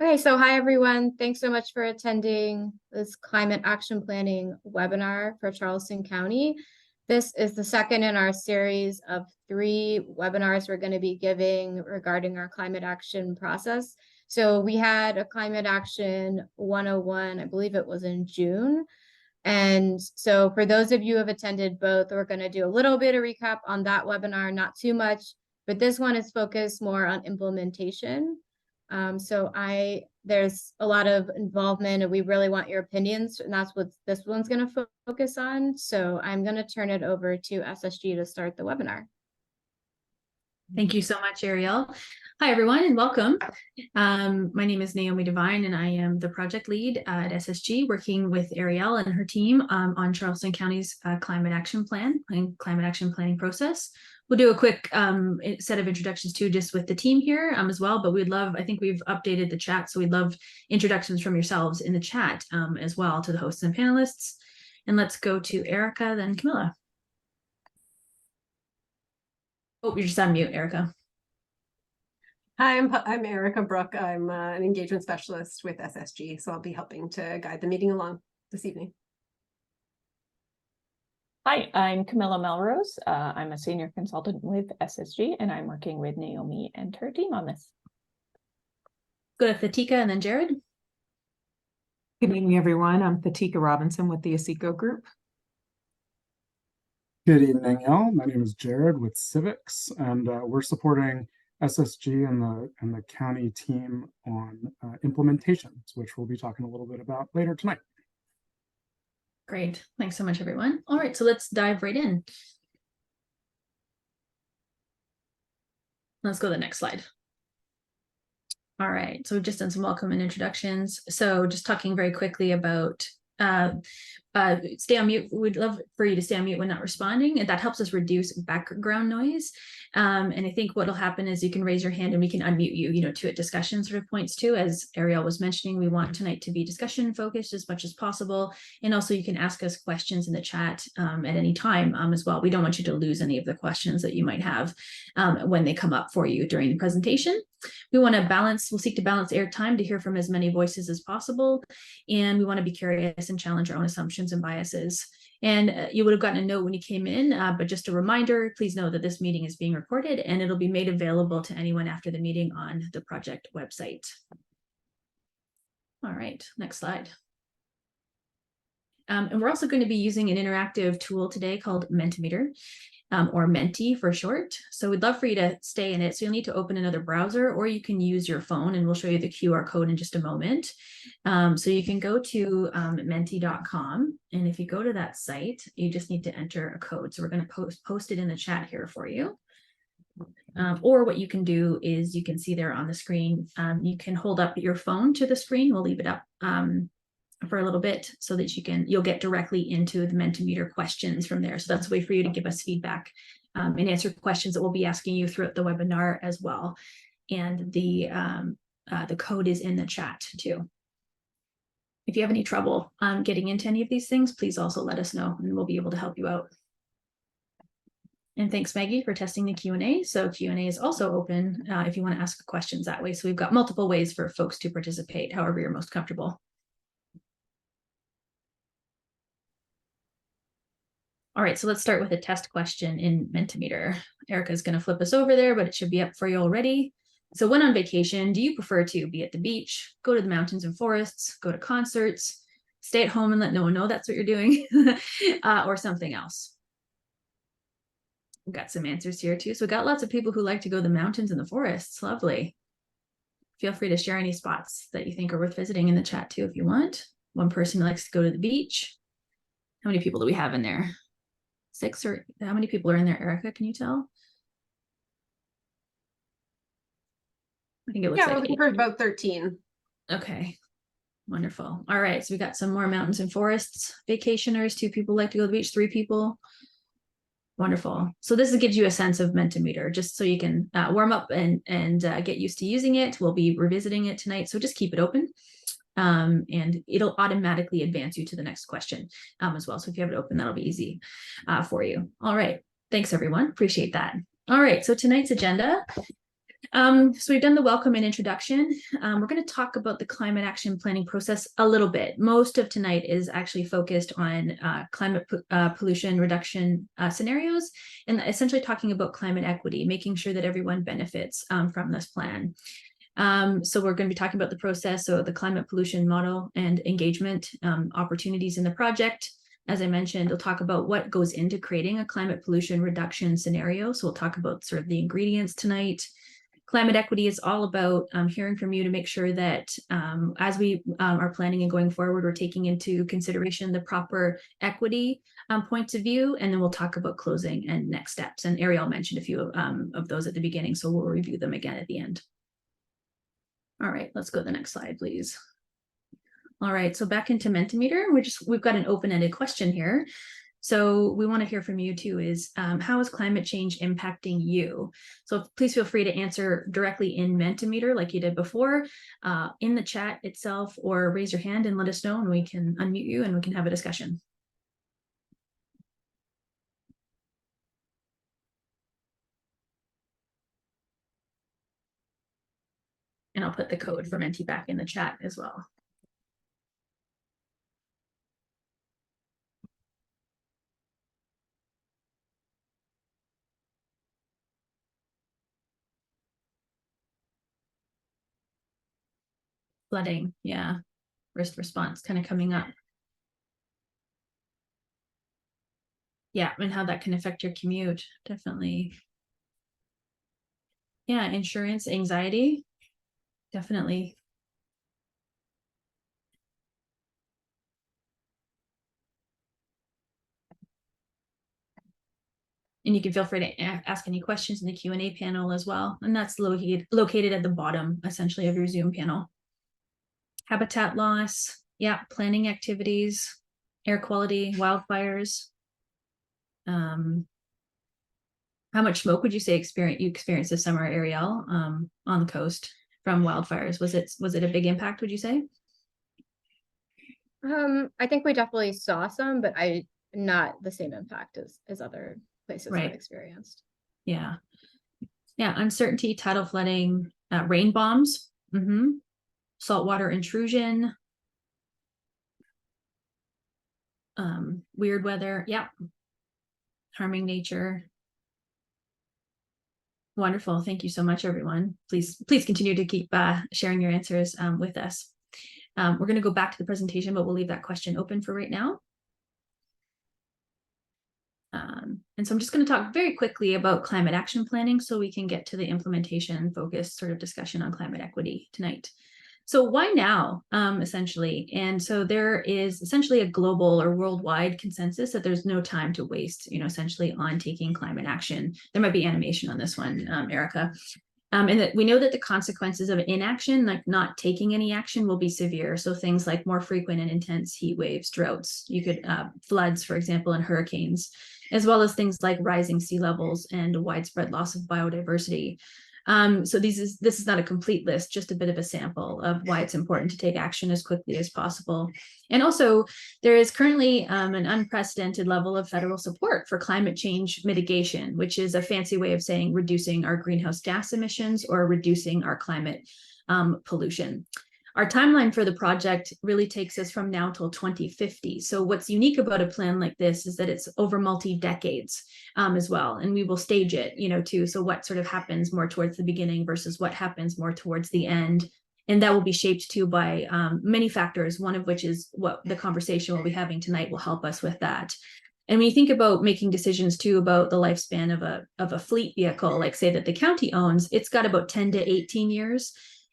Okay, so hi everyone. Thanks so much for attending this climate action planning webinar for Charleston County. This is the second in our series of 3 webinars we're going to be giving regarding our climate action process. So we had a climate action 101, I believe it was in June. And so for those of you who have attended both, we're going to do a little bit of recap on that webinar, not too much, but this one is focused more on implementation. There's a lot of involvement and we really want your opinions, and that's what this one's going to focus on. So I'm going to turn it over to SSG to start the webinar. Thank you so much, Ariel. Hi, everyone, and welcome. My name is Naomi Devine, and I am the project lead at SSG, working with Ariel and her team on Charleston County's climate action plan and climate action planning process. We'll do a quick set of introductions too, just with the team here as well, but I think we've updated the chat, so we'd love introductions from yourselves in the chat as well to the hosts and panelists. And let's go to Erica, then Camilla. Oh, you're just on mute, Erica. Hi, I'm Erica Brook. I'm an engagement specialist with SSG, so I'll be helping to guide the meeting along this evening. Hi, I'm Camilla Melrose. I'm a senior consultant with SSG, and I'm working with Naomi and her team on this. Go to Fatika and then Jared. Good evening, everyone. I'm Fatika Robinson with the ASECO Group. Good evening, y'all. My name is Jared with Civics, and we're supporting SSG and the county team on implementations, which we'll be talking a little bit about later tonight. Great. Thanks so much, everyone. All right, so let's dive right in. Let's go to the next slide. All right, so we've just done some welcome and introductions. So just talking very quickly about stay on mute. We'd love for you to stay on mute when not responding, and that helps us reduce background noise. And I think what'll happen is you can raise your hand and we can unmute you, to at discussion sort of points too. As Ariel was mentioning, we want tonight to be discussion focused as much as possible. And also you can ask us questions in the chat at any time as well. We don't want you to lose any of the questions that you might have when they come up for you during the presentation. We'll seek to balance airtime to hear from as many voices as possible. And we want to be curious and challenge our own assumptions and biases. And you would have gotten a note when you came in, but just a reminder, please know that this meeting is being recorded and it'll be made available to anyone after the meeting on the project website. All right, next slide. And we're also going to be using an interactive tool today called Mentimeter. Or Menti for short. So we'd love for you to stay in it. So you'll need to open another browser or you can use your phone, and we'll show you the QR code in just a moment. So you can go to menti.com. And if you go to that site, you just need to enter a code. So we're going to post it in the chat here for you. Or what you can do is you can see there on the screen, you can hold up your phone to the screen. We'll leave it up for a little bit so that you'll get directly into the Mentimeter questions from there. So that's a way for you to give us feedback and answer questions that we'll be asking you throughout the webinar as well. And the code is in the chat too. If you have any trouble getting into any of these things, please also let us know and we'll be able to help you out. And thanks, Maggie, for testing the Q&A. So Q&A is also open if you want to ask questions that way. So we've got multiple ways for folks to participate, however you're most comfortable. All right, so let's start with a test question in Mentimeter. Erica's going to flip us over there, but it should be up for you already. So when on vacation, do you prefer to be at the beach, go to the mountains and forests, go to concerts, stay at home and let no one know that's what you're doing, or something else? We've got some answers here too. So we've got lots of people who like to go to the mountains and the forests. Lovely. Feel free to share any spots that you think are worth visiting in the chat too if you want. One person who likes to go to the beach. How many people do we have in there? 6, or how many people are in there, Erica? Can you tell? I think it looks like we're looking for about 13. Okay, wonderful. All right, so we got some more mountains and forests vacationers. 2 people like to go to the beach, 3 people. Wonderful. So this gives you a sense of Mentimeter, just so you can warm up and get used to using it. We'll be revisiting it tonight, so just keep it open. And it'll automatically advance you to the next question as well. So if you have it open, that'll be easy for you. All right. Thanks, everyone. Appreciate that. All right. So tonight's agenda. So we've done the welcome and introduction. We're going to talk about the climate action planning process a little bit. Most of tonight is actually focused on climate pollution reduction scenarios, and essentially talking about climate equity, making sure that everyone benefits from this plan. So we're going to be talking about the process, so the climate pollution model and engagement opportunities in the project. As I mentioned, we'll talk about what goes into creating a climate pollution reduction scenario. So we'll talk about sort of the ingredients tonight. Climate equity is all about hearing from you to make sure that as we are planning and going forward, we're taking into consideration the proper equity points of view, and then we'll talk about closing and next steps. And Ariel mentioned a few of those at the beginning, so we'll review them again at the end. All right, let's go to the next slide, please. All right, so back into Mentimeter, we've got an open-ended question here. So we want to hear from you too, is how is climate change impacting you? So please feel free to answer directly in Mentimeter like you did before, in the chat itself, or raise your hand and let us know and we can unmute you and we can have a discussion. And I'll put the code for Menti back in the chat as well. Flooding, yeah, risk response kind of coming up. Yeah, and how that can affect your commute, definitely. Yeah, insurance, anxiety, definitely. And you can feel free to ask any questions in the Q&A panel as well. And that's located at the bottom, essentially, of your Zoom panel. Habitat loss, yeah, planning activities, air quality, wildfires. How much smoke would you say you experienced this summer, Ariel, on the coast from wildfires? Was it a big impact, would you say? I think we definitely saw some, but not the same impact as other places Right. have experienced. Yeah. Yeah, uncertainty, tidal flooding, rain bombs, saltwater intrusion, weird weather, yeah, harming nature. Wonderful. Thank you so much, everyone. Please continue to keep sharing your answers with us. We're going to go back to the presentation, but we'll leave that question open for right now. And so I'm just going to talk very quickly about climate action planning so we can get to the implementation focused sort of discussion on climate equity tonight. So why now, essentially? And so there is essentially a global or worldwide consensus that there's no time to waste, essentially on taking climate action. There might be animation on this one, Erica. And that we know that the consequences of inaction, like not taking any action, will be severe. So things like more frequent and intense heat waves, droughts, floods, for example, and hurricanes, as well as things like rising sea levels and a widespread loss of biodiversity. So this is not a complete list, just a bit of a sample of why it's important to take action as quickly as possible. And also, there is currently an unprecedented level of federal support for climate change mitigation, which is a fancy way of saying reducing our greenhouse gas emissions or reducing our climate pollution. Our timeline for the project really takes us from now till 2050. So what's unique about a plan like this is that it's over multi-decades as well. And we will stage it, too. So what sort of happens more towards the beginning versus what happens more towards the end. And that will be shaped too by many factors, one of which is what the conversation we'll be having tonight will help us with that. And when you think about making decisions too about the lifespan of a fleet vehicle, like say that the county owns, it's got about 10 to 18 years.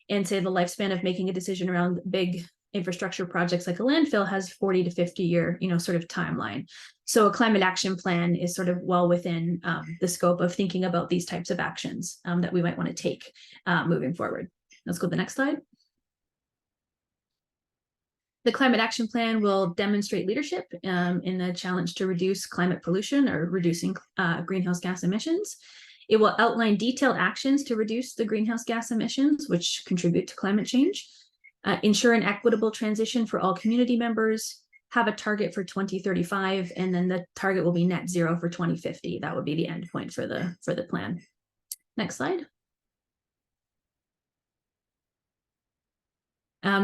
And say the lifespan of making a decision around big infrastructure projects like a landfill has 40 to 50 year, sort of timeline. So a climate action plan is sort of well within the scope of thinking about these types of actions that we might want to take moving forward. Let's go to the next slide. The climate action plan will demonstrate leadership in the challenge to reduce climate pollution or reducing greenhouse gas emissions. It will outline detailed actions to reduce the greenhouse gas emissions, which contribute to climate change, ensure an equitable transition for all community members, have a target for 2035, and then the target will be net zero for 2050. That would be the end point for the plan. Next slide.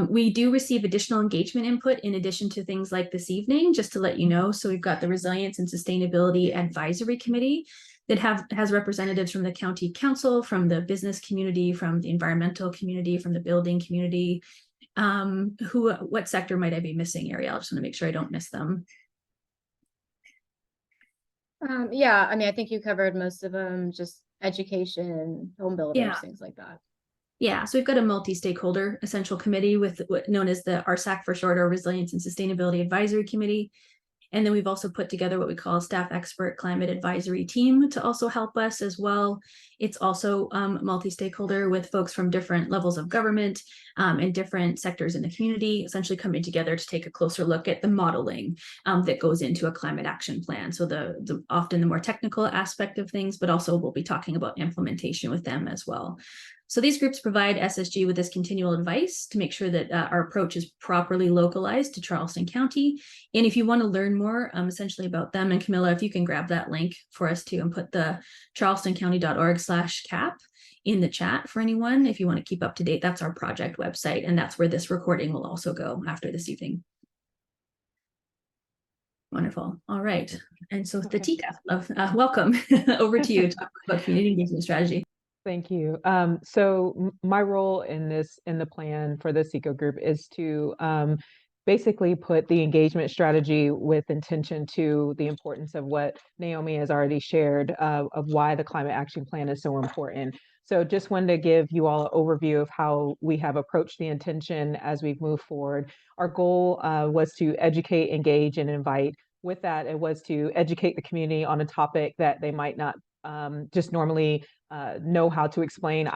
We do receive additional engagement input in addition to things like this evening, just to let you know. So we've got the Resilience and Sustainability Advisory Committee that has representatives from the county council, from the business community, from the environmental community, from the building community. What sector might I be missing, Ariel? I just want to make sure I don't miss them. Yeah, I mean, I think you covered most of them, just education, home builders, Yeah. things like that. Yeah, so we've got a multi-stakeholder essential committee with what known as the RSAC for short, or Resilience and Sustainability Advisory Committee. And then we've also put together what we call a staff expert climate advisory team to also help us as well. It's also multi-stakeholder with folks from different levels of government and different sectors in the community, essentially coming together to take a closer look at the modeling that goes into a climate action plan. So the often the more technical aspect of things, but also we'll be talking about implementation with them as well. So these groups provide SSG with this continual advice to make sure that our approach is properly localized to Charleston County. And if you want to learn more essentially about them, and Camilla, if you can grab that link for us too and put the charlestoncounty.org/cap in the chat for anyone, if you want to keep up to date, that's our project website. And that's where this recording will also go after this evening. Wonderful. All right. And so Okay. Tatika, welcome. Over to you to talk about community engagement strategy. Thank you. So my role in the plan for this eco group is to basically put the engagement strategy with intention to the importance of what Naomi has already shared of why the climate action plan is so important. So just wanted to give you all an overview of how we have approached the intention as we move forward. Our goal was to educate, engage, and invite. With that, it was to educate the community on a topic that they might not just normally know how to explain.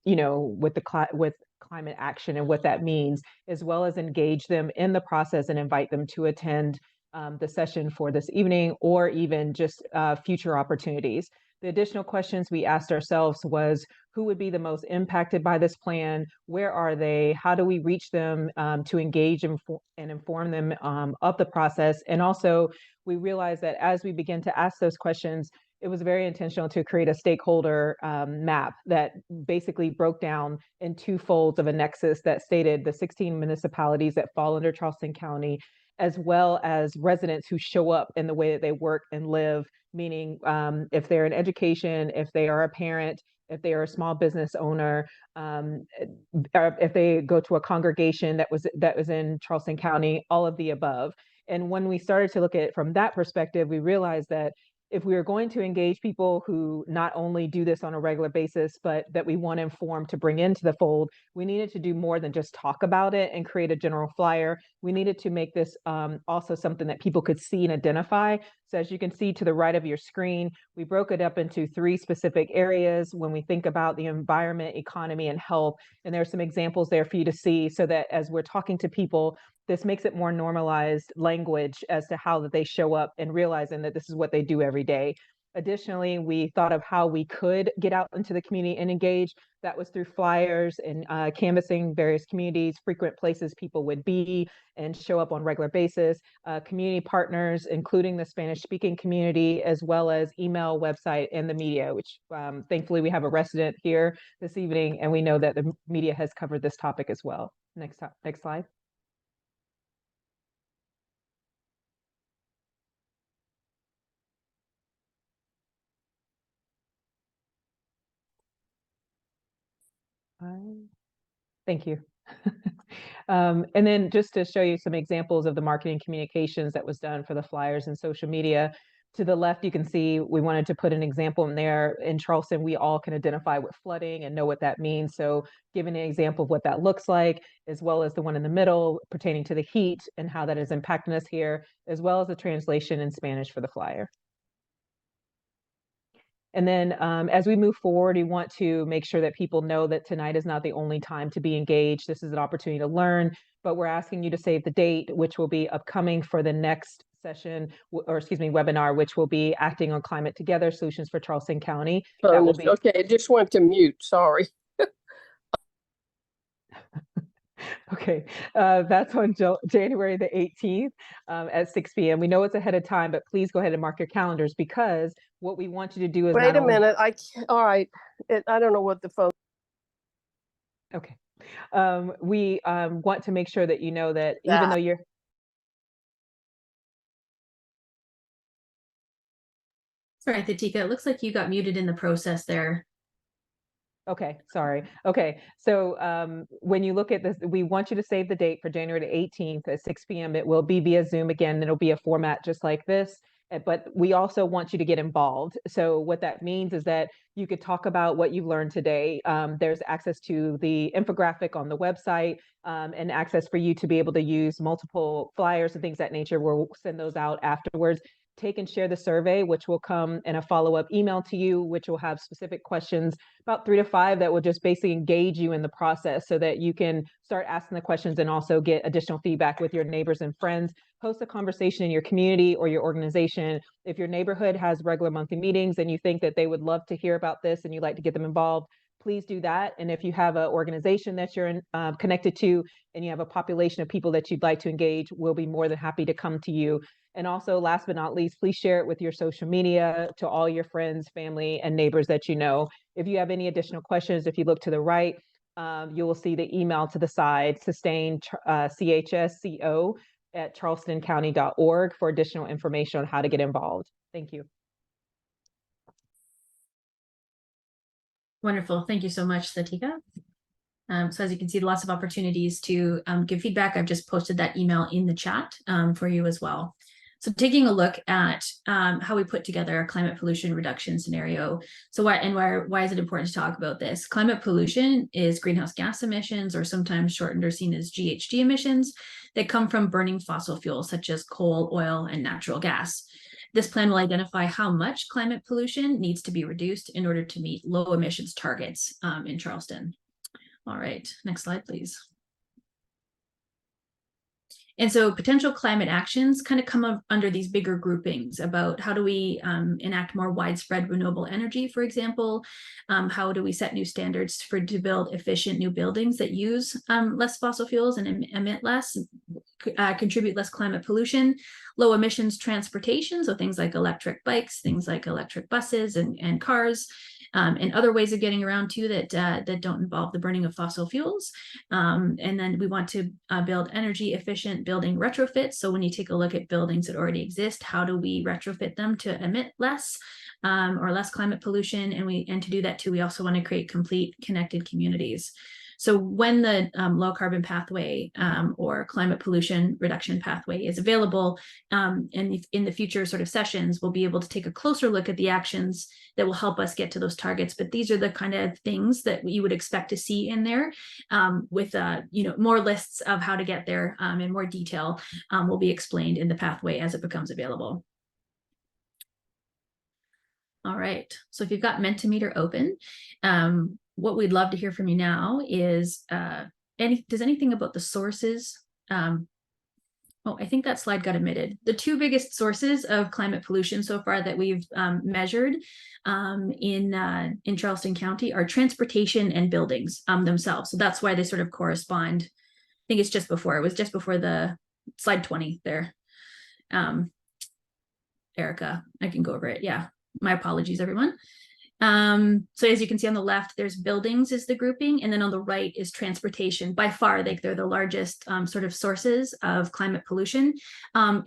With climate action and what that means, as well as engage them in the process and invite them to attend the session for this evening, or even just future opportunities. The additional questions we asked ourselves was, who would be the most impacted by this plan? Where are they? How do we reach them to engage and inform them of the process? And also, we realized that as we begin to ask those questions, it was very intentional to create a stakeholder map that basically broke down in two folds of a nexus that stated the 16 municipalities that fall under Charleston County, as well as residents who show up in the way that they work and live, meaning if they're in education, if they are a parent, if they are a small business owner, if they go to a congregation that was in Charleston County, all of the above. And when we started to look at it from that perspective, we realized that if we are going to engage people who not only do this on a regular basis, but that we want to inform to bring into the fold, we needed to do more than just talk about it and create a general flyer. We needed to make this also something that people could see and identify. So as you can see to the right of your screen, we broke it up into 3 specific areas when we think about the environment, economy, and health. And there are some examples there for you to see, so that as we're talking to people, this makes it more normalized language as to how that they show up and realizing that this is what they do every day. Additionally, we thought of how we could get out into the community and engage. That was through flyers and canvassing various communities, frequent places people would be and show up on a regular basis, community partners, including the Spanish-speaking community, as well as email, website, and the media, which thankfully we have a resident here this evening, and we know that the media has covered this topic as well. Next slide. Thank you. And then just to show you some examples of the marketing communications that was done for the flyers and social media. To the left, you can see we wanted to put an example in there. In Charleston, we all can identify with flooding and know what that means. So giving an example of what that looks like, as well as the one in the middle pertaining to the heat and how that is impacting us here, as well as the translation in Spanish for the flyer. And then as we move forward, we want to make sure that people know that tonight is not the only time to be engaged. This is an opportunity to learn, but we're asking you to save the date, which will be upcoming for the next session, webinar, which will be Acting on Climate Together, Solutions for Charleston County. That will be... Okay, it just went to mute, sorry. Okay, that's on January the 18th at 6 p.m. We know it's ahead of time, but please go ahead and mark your calendars, because what we want you to do is Wait a minute, all right, I don't know what the phone. Okay, We want to make sure that you know that even That. though you're Sorry, Thatika, it looks like you got muted in the process there. okay, sorry. Okay, so when you look at this, we want you to save the date for January the 18th at 6 p.m. It will be via Zoom again. It'll be a format just like this, but we also want you to get involved. So what that means is that you could talk about what you've learned today. There's access to the infographic on the website and access for you to be able to use multiple flyers and things of that nature. We'll send those out afterwards. Take and share the survey, which will come in a follow-up email to you, which will have specific questions, about 3 to 5, that will just basically engage you in the process so that you can start asking the questions and also get additional feedback with your neighbors and friends. Host a conversation in your community or your organization. If your neighborhood has regular monthly meetings and you think that they would love to hear about this and you'd like to get them involved, please do that. And if you have an organization that you're connected to and you have a population of people that you'd like to engage, we'll be more than happy to come to you. And also, last but not least, please share it with your social media to all your friends, family, and neighbors that you know. If you have any additional questions, if you look to the right, you will see the email to the side, sustain CHSCO at charlestoncounty.org for additional information on how to get involved. Thank you. Wonderful. Thank you so much, Thatika. So as you can see, lots of opportunities to give feedback. I've just posted that email in the chat for you as well. So taking a look at how we put together a climate pollution reduction scenario. So why is it important to talk about this? Climate pollution is greenhouse gas emissions, or sometimes shortened or seen as GHG emissions, that come from burning fossil fuels such as coal, oil, and natural gas. This plan will identify how much climate pollution needs to be reduced in order to meet low emissions targets in Charleston. All right, next slide, please. And so potential climate actions kind of come up under these bigger groupings about how do we enact more widespread renewable energy, for example. How do we set new standards to build efficient new buildings that use less fossil fuels and emit less, contribute less climate pollution, low emissions transportation, so things like electric bikes, things like electric buses and cars, and other ways of getting around too that don't involve the burning of fossil fuels. And then we want to build energy efficient building retrofits. So when you take a look at buildings that already exist, how do we retrofit them to emit less or less climate pollution? And to do that too, we also want to create complete connected communities. So when the low carbon pathway or climate pollution reduction pathway is available, and in the future sort of sessions, we'll be able to take a closer look at the actions that will help us get to those targets. But these are the kind of things that you would expect to see in there, with more lists of how to get there in more detail will be explained in the pathway as it becomes available. All right, so if you've got Mentimeter open, what we'd love to hear from you now is, does anything about the sources? Oh, I think that slide got omitted. The two biggest sources of climate pollution so far that we've measured in Charleston County are transportation and buildings themselves. So that's why they sort of correspond. I think it was just before the slide 20 there. Erica, I can go over it. Yeah, my apologies, everyone. So as you can see on the left, there's buildings is the grouping, and then on the right is transportation. By far, they're the largest sort of sources of climate pollution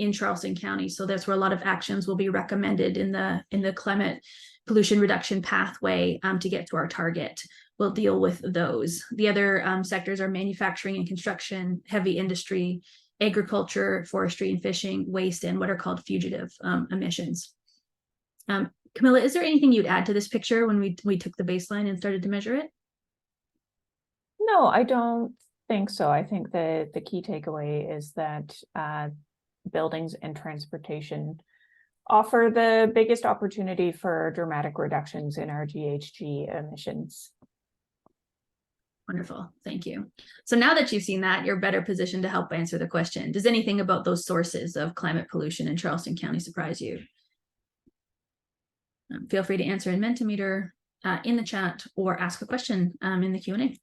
in Charleston County. So that's where a lot of actions will be recommended in the climate pollution reduction pathway to get to our target. We'll deal with those. The other sectors are manufacturing and construction, heavy industry, agriculture, forestry and fishing, waste, and what are called fugitive emissions. Camilla, is there anything you'd add to this picture when we took the baseline and started to measure it? No, I don't think so. I think that the key takeaway is that buildings and transportation offer the biggest opportunity for dramatic reductions in our GHG emissions. Wonderful, thank you. So now that you've seen that, you're better positioned to help answer the question. Does anything about those sources of climate pollution in Charleston County surprise you? Feel free to answer in Mentimeter, in the chat, or ask a question in the Q&A.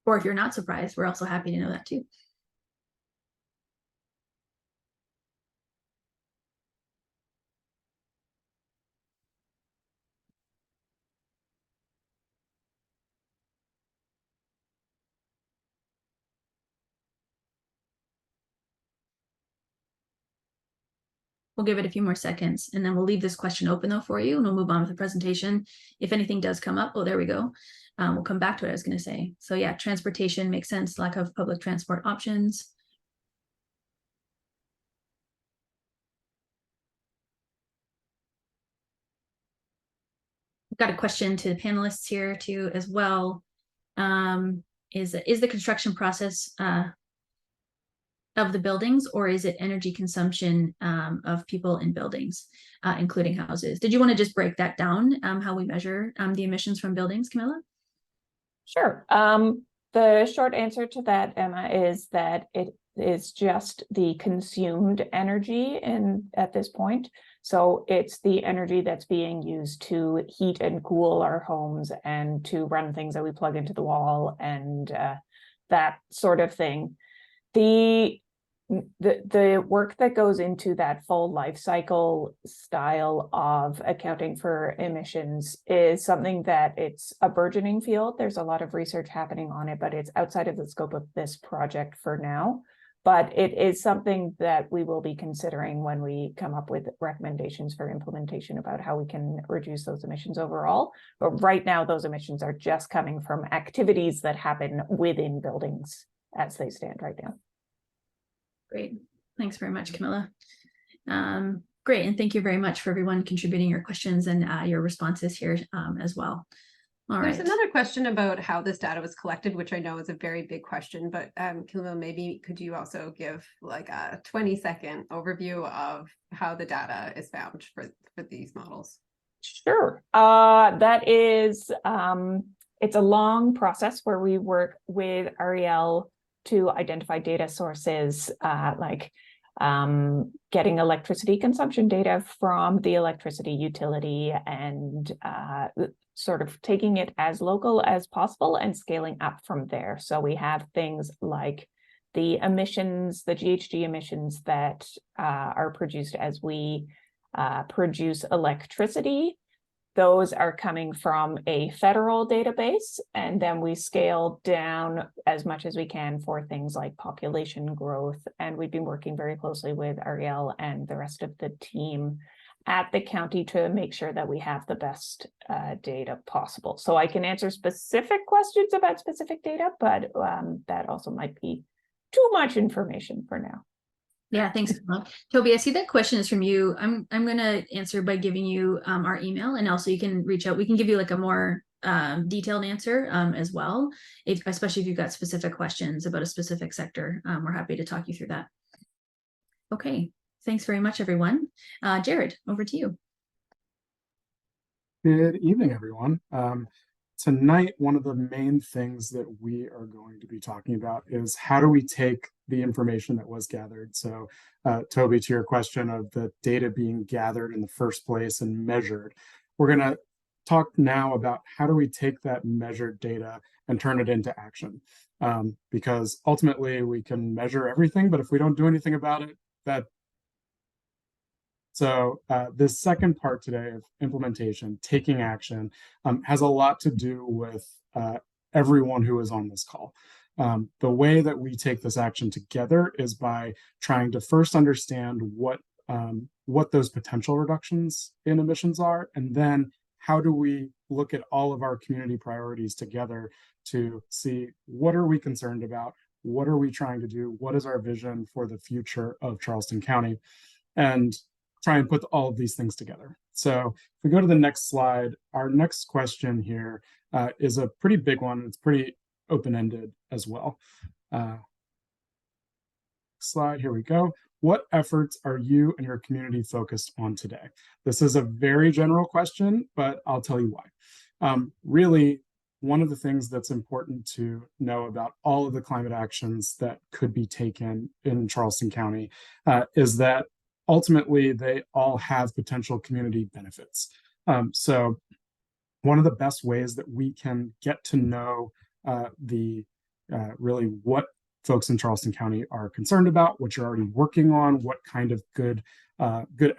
Or if you're not surprised, we're also happy to know that too. We'll give it a few more seconds, and then we'll leave this question open though for you, and we'll move on with the presentation. If anything does come up, oh, there we go. We'll come back to what I was going to say. So yeah, transportation makes sense, lack of public transport options. I've got a question to the panelists here too as well. Is the construction process of the buildings, or is it energy consumption of people in buildings, including houses? Did you want to just break that down, how we measure the emissions from buildings, Camilla? Sure. The short answer to that, Emma, is that it is just the consumed energy at this point. So it's the energy that's being used to heat and cool our homes and to run things that we plug into the wall and that sort of thing. The work that goes into that full life cycle style of accounting for emissions is something that it's a burgeoning field. There's a lot of research happening on it, but it's outside of the scope of this project for now. But it is something that we will be considering when we come up with recommendations for implementation about how we can reduce those emissions overall. But right now, those emissions are just coming from activities that happen within buildings as they stand right now. Great. Thanks very much, Camilla. Great. And thank you very much for everyone contributing your questions and your responses here as well. All There's right. another question about how this data was collected, which I know is a very big question, but Camilla, maybe could you also give like a 20-second overview of how the data is found for these models? Sure. That is, it's a long process where we work with Ariel to identify data sources, like getting electricity consumption data from the electricity utility and sort of taking it as local as possible and scaling up from there. So we have things like the emissions, the GHG emissions that are produced as we produce electricity. Those are coming from a federal database, and then we scale down as much as we can for things like population growth. And we've been working very closely with Ariel and the rest of the team at the county to make sure that we have the best data possible. So I can answer specific questions about specific data, but that also might be too much information for now. Yeah, thanks, Camilla. Toby, I see that question is from you. I'm going to answer by giving you our email, and also you can reach out. We can give you like a more detailed answer as well, especially if you've got specific questions about a specific sector. We're happy to talk you through that. Okay, thanks very much, everyone. Jared, over to you. Good evening, everyone. Tonight, one of the main things that we are going to be talking about is how do we take the information that was gathered. So, Toby, to your question of the data being gathered in the first place and measured, we're going to talk now about how do we take that measured data and turn it into action. Because ultimately, we can measure everything, but if we don't do anything about it, So this second part today of implementation, taking action, has a lot to do with everyone who is on this call. The way that we take this action together is by trying to first understand what those potential reductions in emissions are, and then how do we look at all of our community priorities together to see what are we concerned about, what are we trying to do, what is our vision for the future of Charleston County, and try and put all of these things together. So if we go to the next slide, our next question here is a pretty big one. It's pretty open-ended as well. Slide, here we go. What efforts are you and your community focused on today? This is a very general question, but I'll tell you why. Really, one of the things that's important to know about all of the climate actions that could be taken in Charleston County is that ultimately, they all have potential community benefits. So one of the best ways that we can get to know really what folks in Charleston County are concerned about, what you're already working on, what kind of good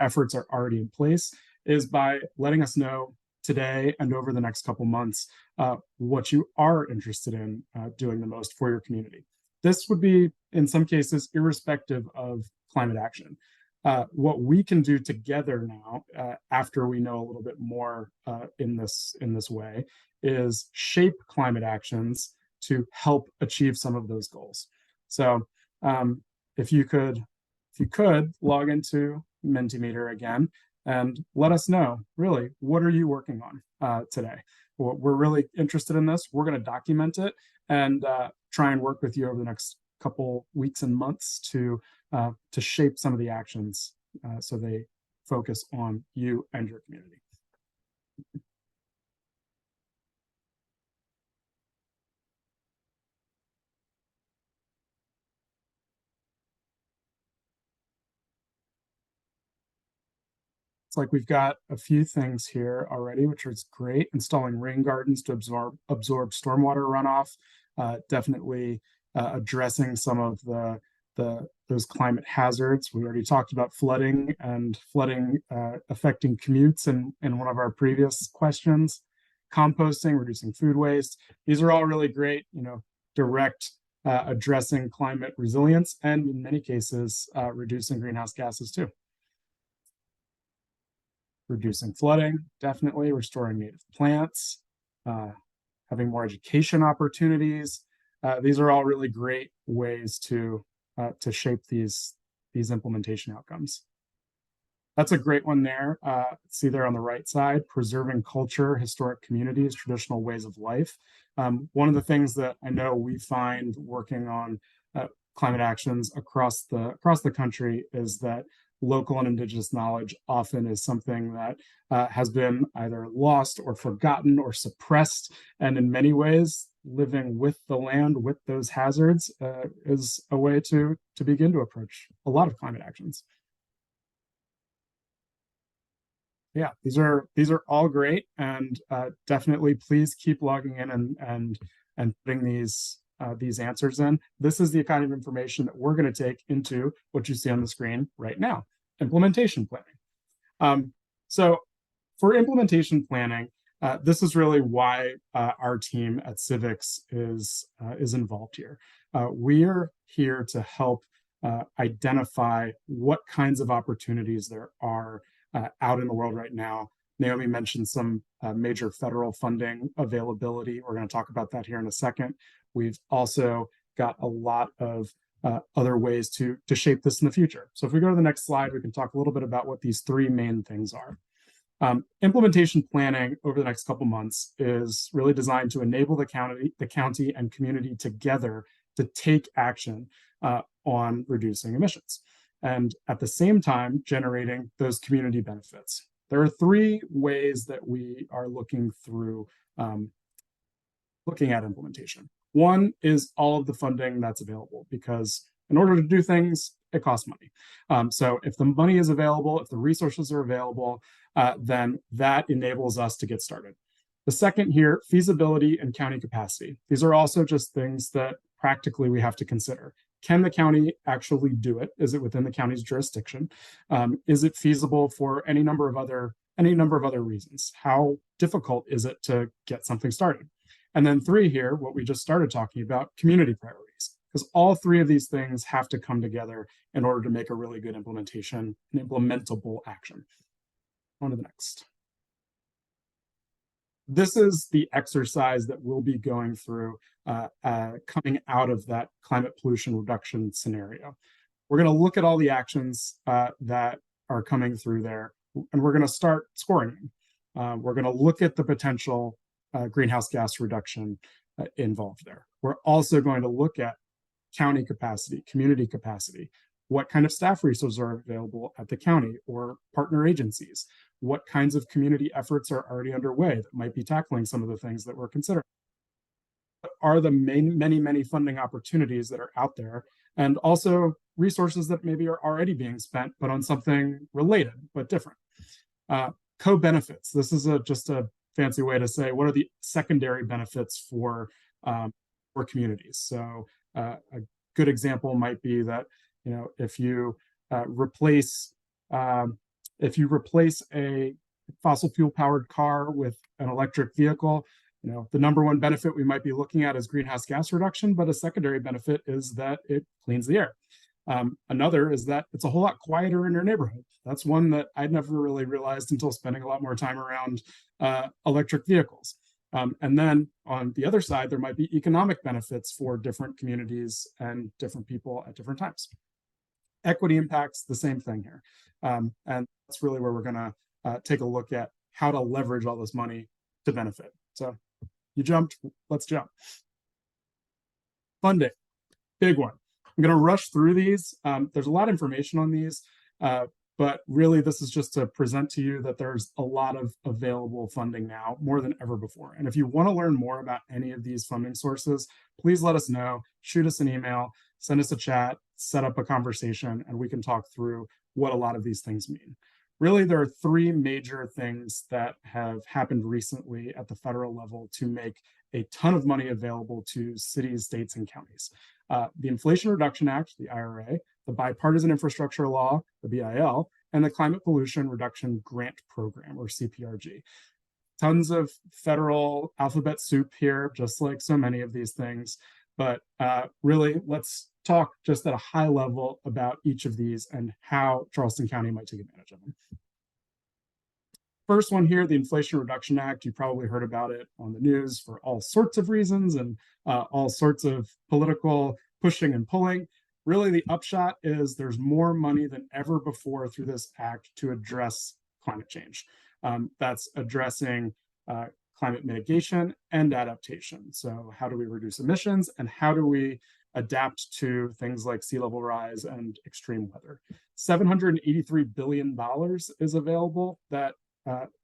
efforts are already in place, is by letting us know today and over the next couple months what you are interested in doing the most for your community. This would be, in some cases, irrespective of climate action. what we can do together now, after we know a little bit more in this way, is shape climate actions to help achieve some of those goals. So if you could log into Mentimeter again and let us know, really, what are you working on today? We're really interested in this. We're going to document it and try and work with you over the next couple weeks and months to shape some of the actions so they focus on you and your community. It's like we've got a few things here already, which is great. Installing rain gardens to absorb stormwater runoff, definitely addressing some of those climate hazards. We already talked about flooding affecting commutes in one of our previous questions. Composting, reducing food waste. These are all really great, direct addressing climate resilience, and in many cases, reducing greenhouse gases too. Reducing flooding, definitely. Restoring native plants, having more education opportunities. These are all really great ways to shape these implementation outcomes. That's a great one there. See there on the right side, preserving culture, historic communities, traditional ways of life. One of the things that I know we find working on climate actions across the country is that local and indigenous knowledge often is something that has been either lost or forgotten or suppressed. And in many ways, living with the land, with those hazards, is a way to begin to approach a lot of climate actions. Yeah, these are all great, and definitely please keep logging in and putting these answers in. This is the kind of information that we're going to take into what you see on the screen right now, implementation planning. So for implementation planning, this is really why our team at Civics is involved here. We're here to help identify what kinds of opportunities there are out in the world right now. Naomi mentioned some major federal funding availability. We're going to talk about that here in a second. We've also got a lot of other ways to shape this in the future. So if we go to the next slide, we can talk a little bit about what these three main things are. Implementation planning over the next couple months is really designed to enable the county and community together to take action on reducing emissions, and at the same time generating those community benefits. There are three ways that we are looking at implementation. One is all of the funding that's available, because in order to do things, it costs money. So if the money is available, if the resources are available, then that enables us to get started. The second here, feasibility and county capacity. These are also just things that practically we have to consider. Can the county actually do it? Is it within the county's jurisdiction? Is it feasible for any number of other reasons? How difficult is it to get something started? And then three here, what we just started talking about, community priorities, because all three of these things have to come together in order to make a really good implementation, an implementable action. On to the next. This is the exercise that we'll be going through coming out of that climate pollution reduction scenario. We're going to look at all the actions that are coming through there, and we're going to start scoring them. We're going to look at the potential greenhouse gas reduction involved there. We're also going to look at county capacity, community capacity. What kind of staff resources are available at the county or partner agencies? What kinds of community efforts are already underway that might be tackling some of the things that we're considering? What are the many funding opportunities that are out there, and also resources that maybe are already being spent, but on something related, but different. Co-benefits. This is just a fancy way to say, what are the secondary benefits for communities? So a good example might be that, if you replace a fossil fuel powered car with an electric vehicle, the number one benefit we might be looking at is greenhouse gas reduction, but a secondary benefit is that it cleans the air. Another is that it's a whole lot quieter in your neighborhood. That's one that I'd never really realized until spending a lot more time around electric vehicles. And then on the other side, there might be economic benefits for different communities and different people at different times. Equity impacts, the same thing here. And that's really where we're going to take a look at how to leverage all this money to benefit. So you jumped, let's jump. Funding, big one. I'm going to rush through these. There's a lot of information on these, but really this is just to present to you that there's a lot of available funding now, more than ever before. And if you want to learn more about any of these funding sources, please let us know, shoot us an email, send us a chat, set up a conversation, and we can talk through what a lot of these things mean. Really, there are three major things that have happened recently at the federal level to make a ton of money available to cities, states, and counties. The Inflation Reduction Act, the IRA, the Bipartisan Infrastructure Law, the BIL, and the Climate Pollution Reduction Grant Program, or CPRG. Tons of federal alphabet soup here, just like so many of these things. But really, let's talk just at a high level about each of these and how Charleston County might take advantage of them. First one here, the Inflation Reduction Act. You probably heard about it on the news for all sorts of reasons and all sorts of political pushing and pulling. Really, the upshot is there's more money than ever before through this act to address climate change. That's addressing climate mitigation and adaptation. So how do we reduce emissions and how do we adapt to things like sea level rise and extreme weather? $783 billion is available that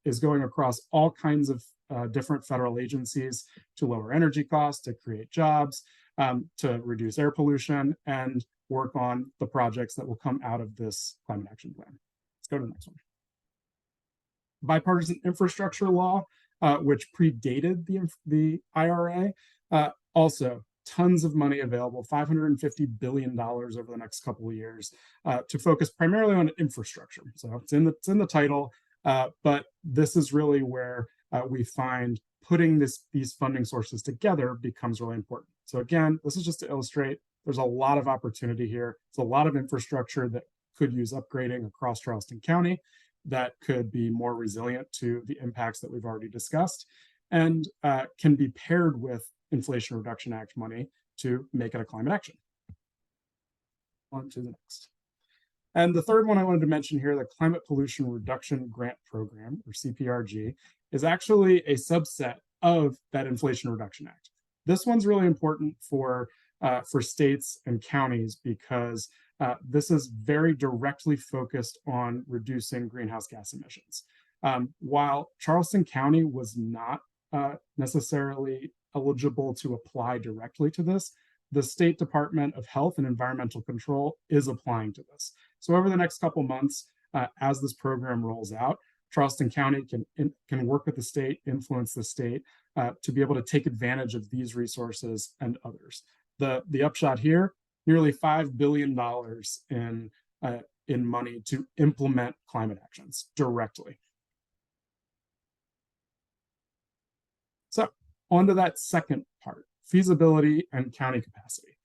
is going across all kinds of different federal agencies to lower energy costs, to create jobs, to reduce air pollution, and work on the projects that will come out of this climate action plan. Let's go to the next one. Bipartisan infrastructure law, which predated the IRA, also tons of money available, $550 billion over the next couple of years, to focus primarily on infrastructure. So it's in the title, but this is really where we find putting these funding sources together becomes really important. So again, this is just to illustrate there's a lot of opportunity here. It's a lot of infrastructure that could use upgrading across Charleston County that could be more resilient to the impacts that we've already discussed and can be paired with Inflation Reduction Act money to make it a climate action. On to the next. And the third one I wanted to mention here, the Climate Pollution Reduction Grant Program, or CPRG, is actually a subset of that Inflation Reduction Act. This one's really important for states and counties because this is very directly focused on reducing greenhouse gas emissions. While Charleston County was not necessarily eligible to apply directly to this, the State Department of Health and Environmental Control is applying to this. So over the next couple months, as this program rolls out, Charleston County can work with the state, influence the state to be able to take advantage of these resources and others. The upshot here, nearly $5 billion in money to implement climate actions directly. So on to that second part, feasibility and county capacity.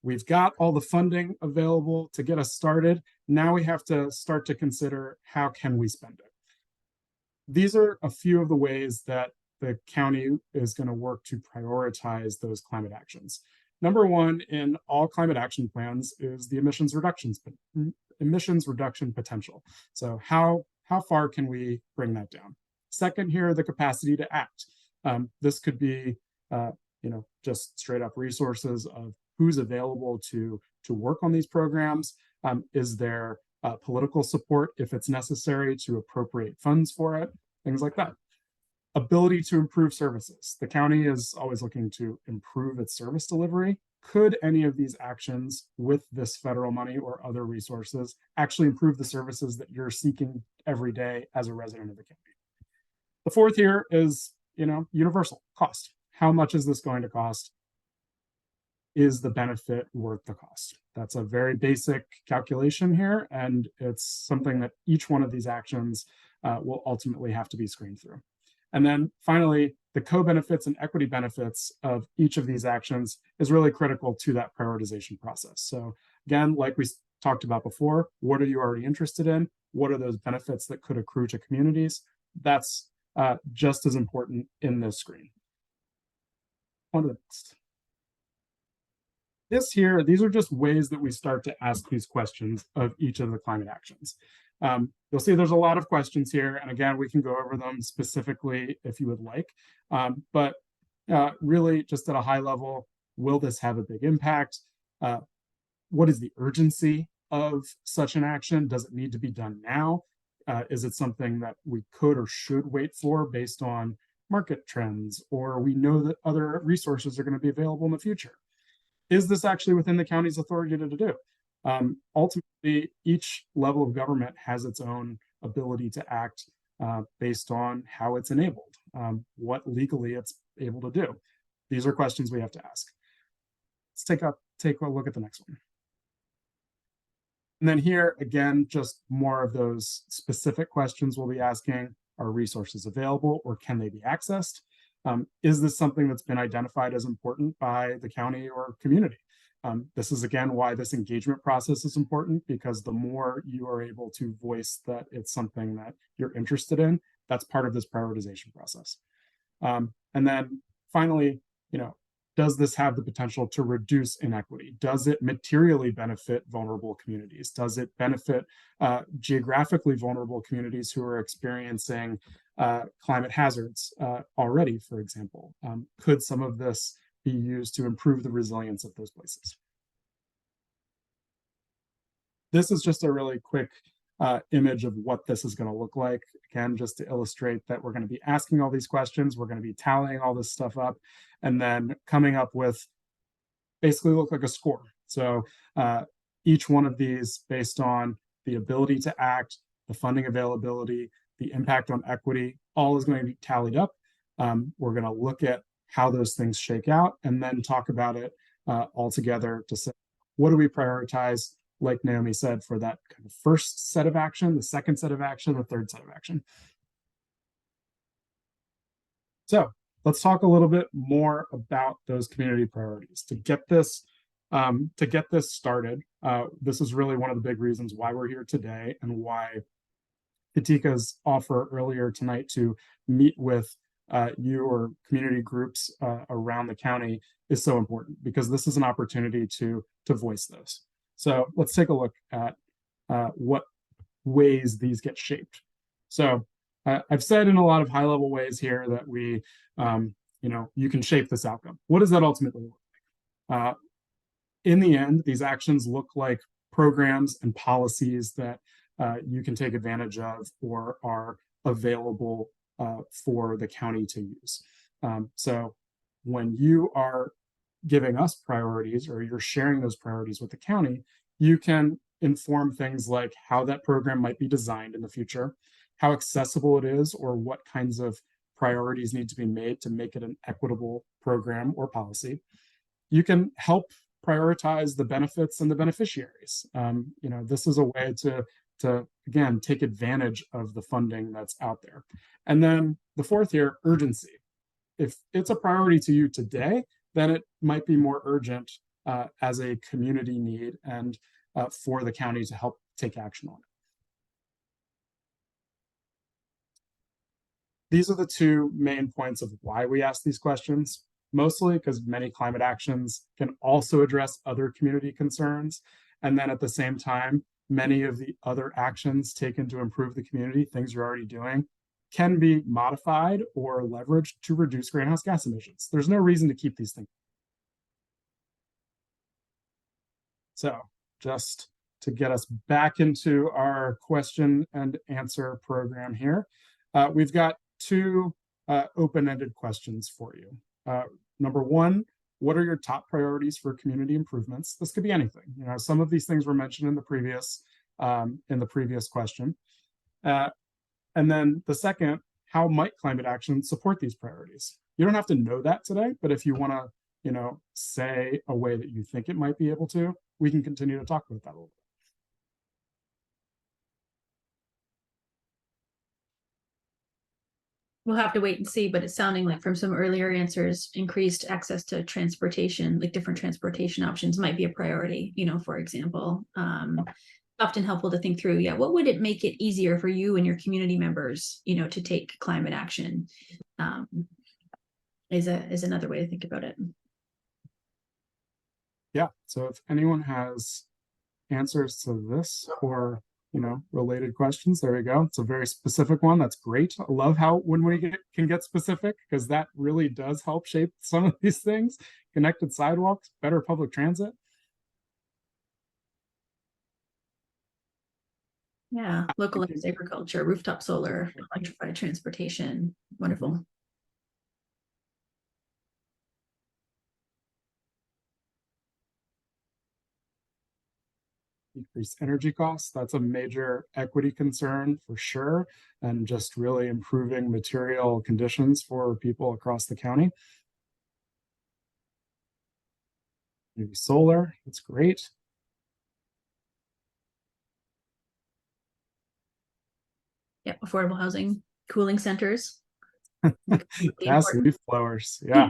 We've got all the funding available to get us started. Now we have to start to consider how can we spend it. These are a few of the ways that the county is going to work to prioritize those climate actions. Number one in all climate action plans is the emissions reduction potential. So how far can we bring that down? Second here, the capacity to act. This could be just straight up resources of who's available to work on these programs. Is there political support if it's necessary to appropriate funds for it? Things like that. Ability to improve services. The county is always looking to improve its service delivery. Could any of these actions with this federal money or other resources actually improve the services that you're seeking every day as a resident of the county? The fourth here is, universal cost. How much is this going to cost? Is the benefit worth the cost? That's a very basic calculation here, and it's something that each one of these actions will ultimately have to be screened through. And then finally, the co-benefits and equity benefits of each of these actions is really critical to that prioritization process. So again, like we talked about before, what are you already interested in? What are those benefits that could accrue to communities? That's just as important in this screen. On to the next. These are just ways that we start to ask these questions of each of the climate actions. You'll see there's a lot of questions here, and again, we can go over them specifically if you would like. But really, just at a high level, will this have a big impact? What is the urgency of such an action? Does it need to be done now? Is it something that we could or should wait for based on market trends, or we know that other resources are going to be available in the future? Is this actually within the county's authority to do? Ultimately, each level of government has its own ability to act based on how it's enabled, what legally it's able to do. These are questions we have to ask. Let's take a look at the next one. And then here, again, just more of those specific questions we'll be asking. Are resources available, or can they be accessed? Is this something that's been identified as important by the county or community? This is, again, why this engagement process is important, because the more you are able to voice that it's something that you're interested in, that's part of this prioritization process. And then finally, does this have the potential to reduce inequity? Does it materially benefit vulnerable communities? Does it benefit geographically vulnerable communities who are experiencing climate hazards already, for example? Could some of this be used to improve the resilience of those places? This is just a really quick image of what this is going to look like. Again, just to illustrate that we're going to be asking all these questions, we're going to be tallying all this stuff up, and then coming up with basically look like a score. So each one of these, based on the ability to act, the funding availability, the impact on equity, all is going to be tallied up. We're going to look at how those things shake out, and then talk about it all together to say, what do we prioritize? Like Naomi said, for that kind of first set of action, the second set of action, the third set of action. So let's talk a little bit more about those community priorities. To get this started, this is really one of the big reasons why we're here today, and why Katika's offer earlier tonight to meet with you or community groups around the county is so important, because this is an opportunity to voice those. So let's take a look at what ways these get shaped. So I've said in a lot of high-level ways here that we, you can shape this outcome. What does that ultimately look like? In the end, these actions look like programs and policies that you can take advantage of or are available for the county to use. So when you are giving us priorities, or you're sharing those priorities with the county, you can inform things like how that program might be designed in the future, how accessible it is, or what kinds of priorities need to be made to make it an equitable program or policy. You can help prioritize the benefits and the beneficiaries. This is a way to again take advantage of the funding that's out there. And then the fourth here, urgency. If it's a priority to you today, then it might be more urgent as a community need, and for the county to help take action on it. These are the two main points of why we ask these questions, mostly because many climate actions can also address other community concerns. And then at the same time, many of the other actions taken to improve the community, things you're already doing, can be modified or leveraged to reduce greenhouse gas emissions. There's no reason to keep these things. So just to get us back into our question and answer program here, we've got two open-ended questions for you. Number one, what are your top priorities for community improvements? This could be anything. Some of these things were mentioned in the previous question. And then the second, how might climate action support these priorities? You don't have to know that today, but if you want to, say a way that you think it might be able to, we can continue to talk about that a little bit. We'll have to wait and see, but it's sounding like from some earlier answers, increased access to transportation, like different transportation options might be a priority, for example. Often helpful to think through, what would it make it easier for you and your community members, to take climate action, is another way to think about it. Yeah, so if anyone has answers to this or related questions, there we go. It's a very specific one. That's great. I love how when we can get specific, because that really does help shape some of these things. Connected sidewalks, better public transit. Yeah, localized agriculture, rooftop solar, electrified transportation. Wonderful. Decrease energy costs. That's a major equity concern for sure, and just really improving material conditions for people across the county. Maybe solar, that's great. Yeah, affordable housing, cooling centers. Gas leaf blowers, yeah.